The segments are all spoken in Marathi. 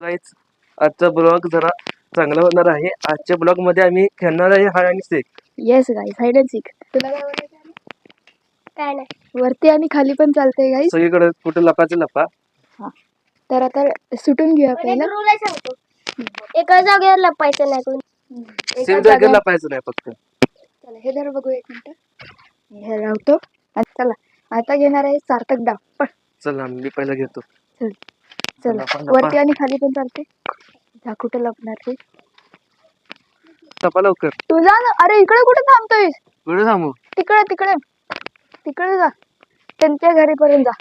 गाईज, आजचा ब्लॉग जरा चांगला होणार आहे. आजच्या ब्लॉग मध्ये आम्ही खेळणार आहे हाड आणि sick. Yes guys, hide and sick. तुला काय बोलायचं? काय नाही, वरती आणि खाली पण चालतंय गाईस. सगळीकडे कुठे लपाचे लपा. तर आता सुटून घेऊया पहिला. एका जागेवर लपायचं नाही कोण. सेम जागेवर लपायचं नाही फक्त. चला हे जरा बघू, एक मिनिट हे लावतो. चला आता घेणार आहे सार्थक डाव. पण चला मी पहिला घेतो. चला वरती आणि खाली पण चालते. जा कुठे लपणार ते लपा लवकर. तुझा ना. अरे इकडे कुठे थांबतोय? कुठे थांबू? तिकडे तिकडे तिकडे जा, त्यांच्या घरीपर्यंत जा.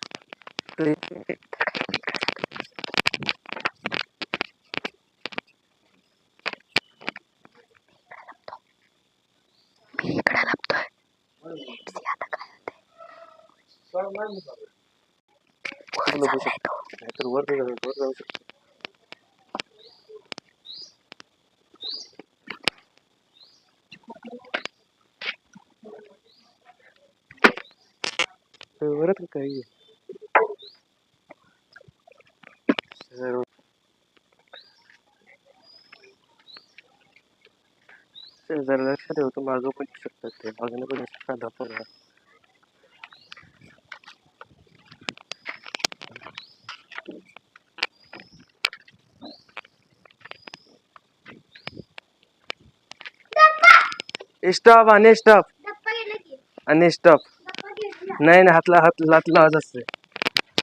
मी इकडे लपतोय. आता काय होतंय? वरच काही जरा लक्ष ठेवतो. मागं पण येऊ शकतात ते. मागणं पण दाखवणार. स्टॉप आणि स्टॉप आणि स्टॉप. नाही नाही, हातला हात लावत असते.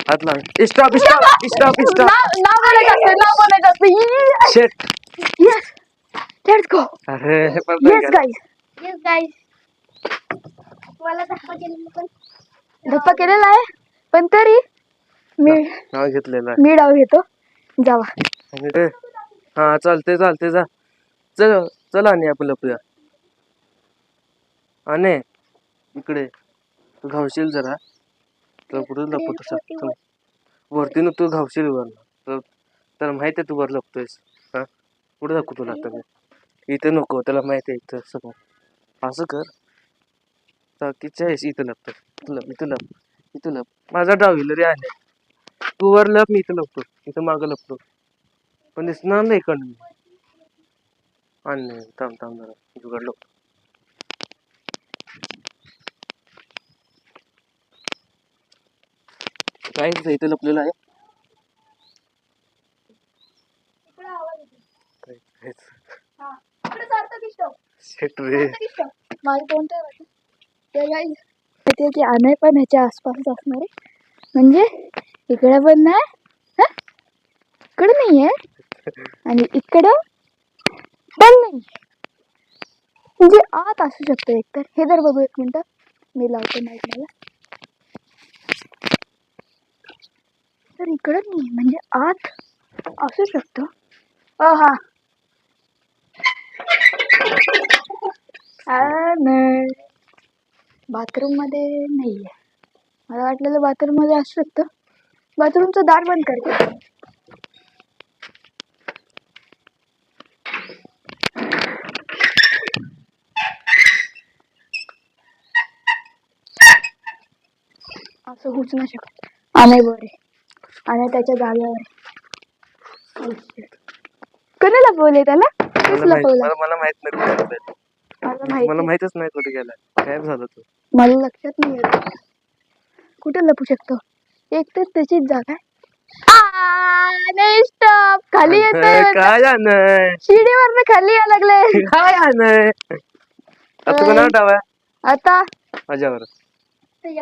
हात लाव. Stop stop stop stop. शेट. Yes, let's go. अरे Yes guys. Yes guys. मला धप्पा केलेला पण. धप्पा केलेला आहे, पण तरी मी नाव घेतलेलं मी डाव घेतो. जावा. आहे. हा चालते चालते, जा. चल चला आणि आपण लपूया. आणि इकडे तू घावशील जरा तर कुठं लपवतो शकतो. वरती न तू घावशील वर. तर माहिती आहे तू वर लपतोयस. हा कुठं दाखवू तुला आता मी? इथं नको, त्याला माहिती आहे इथं समोर. असं कर, बाकीच्या इथं लपतो. इथं लप इथं लप. माझा डाव येईल रे. आले तू वर लप, मी इथं लपतो. इथं मागं लपतो, पण दिसणार नाही इकडनं. आणि थांब थांब जरा जुगाड लपतो. काय इथं लपलेलं आहे. शेट रे. माझं कोणतं ते की आणाय पण ह्याच्या आसपास असणार आहे. म्हणजे इकडे पण नाही, इकडे नाहीये आणि इकडं पण नाही. म्हणजे आत असू शकतं एकतर. हे जर बघू एक मिनिट, मी लावतो नाही मला. तर इकडं नाही, म्हणजे आत असू शकतो. हा नाही, बाथरूम मध्ये नाहीये. मला वाटलेलं बाथरूम मध्ये असू शकतं. बाथरूमचं दार बंद करते. असं होऊच नाही शकत. आणि बरे आणि त्याच्या जागेवर कोणी लपवले त्याला? मला माहित नाही. मला माहितच नाही कुठे गेला. काय झालं तू? मला लक्षात नाही येत कुठे लपू शकतो. एक तर त्याचीच जागा आहे. स्टॉप. खाली येतोय. काय नाही, शिडीवरनं खाली यायला लागले. काय नाही. आता कोणावर डाव आहे? आता माझ्यावर.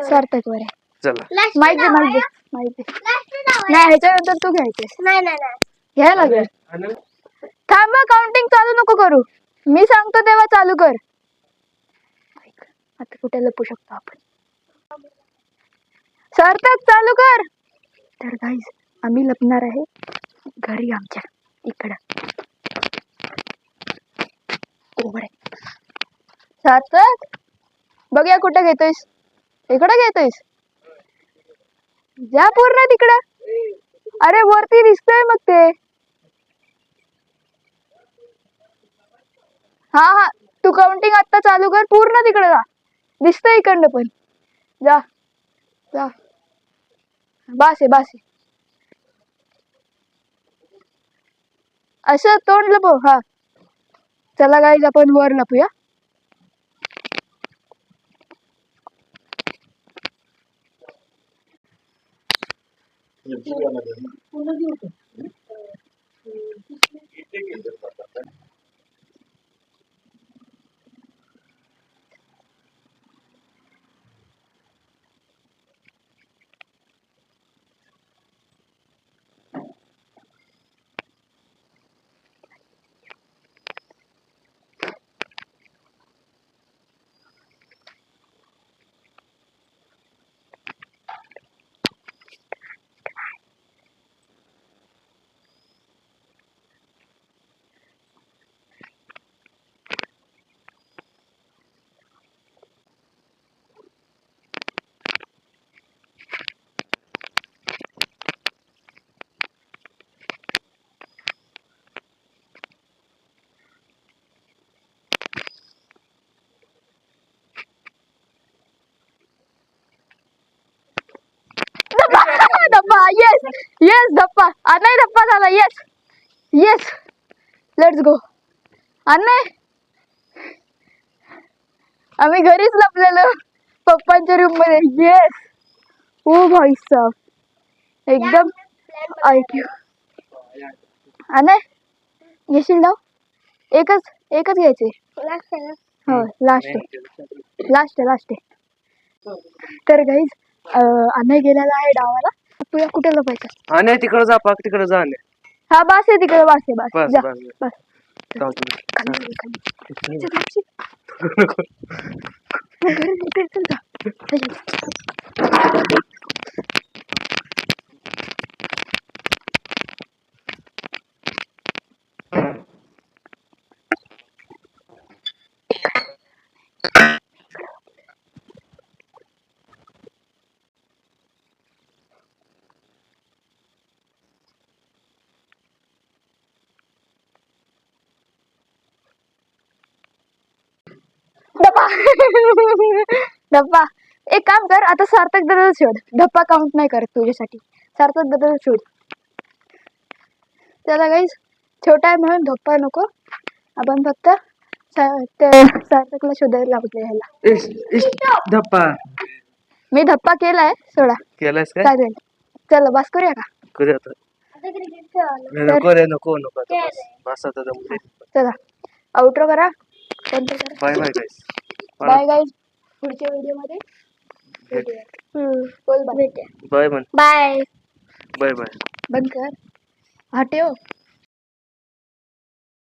सार्थक वर आहे. चला माहिती नाही, ह्याच्यानंतर तू घ्यायचेस. नाही नाही नाही. घ्यायला लागेल. थांबा, काउंटिंग चालू नको करू. मी सांगतो तेव्हा चालू कर. आता कुठे लपू शकतो आपण? सार्थक चालू कर. तर गाईज, आम्ही लपणार आहे घरी आमच्या इकडं. ओव्हर आहे. सार्थक बघूया कुठे घेतोयस. इकडे घेतोयस? जा पूर्ण तिकडं. अरे वरती दिसतंय मग ते. हा तू काउंटिंग आता चालू कर. पूर्ण तिकडे जा. दिसतंय इकडनं पण. जा जा. बास आहे. असं तोंड लपव. हा चला गाईज आपण वर लपूया. धप्पा. Yes yes धप्पा. नाही धप्पा झाला. Yes yes. Let's go. नाही आम्ही घरीच लपलेलो पप्पांच्या रूम मध्ये. येस. ओ भाई साहब एकदम IQ. नाही घेशील डाव. एकच एकच घ्यायचे. हो लास्ट आहे. तर गाईज अनय गेलेला आहे डावाला. तुला कुठे लपायचं? आणि तिकडे जा पाक तिकडे जा आणि हा बस आहे तिकडे. बस आहे. बस बस जा. बस बस जाऊ तुम्ही. खाली खाली. घरी चल जा. धप्पा. धप्पा. एक काम कर आता. सार्थक दादा शोध. धप्पा काउंट नाही करत तुझ्यासाठी. सार्थक दादा शोध. त्याला काहीच छोटा आहे म्हणून धप्पा नको. आपण फक्त सार्थकला शोधायला लागलो ह्याला. धप्पा मी धप्पा केलाय. सोडा केलायस काय? चालेल. चला बस करूया का? करूया आता. नको रे नको नको आता बस. बस आता जमू दे. चला आउट्रो करा. बंद करा. Bye bye guys. Bye guys. पुढच्या व्हिडिओ मध्ये बोल बाय. बाय म्हण. बाय. Bye bye. बंद कर. हा ठेव.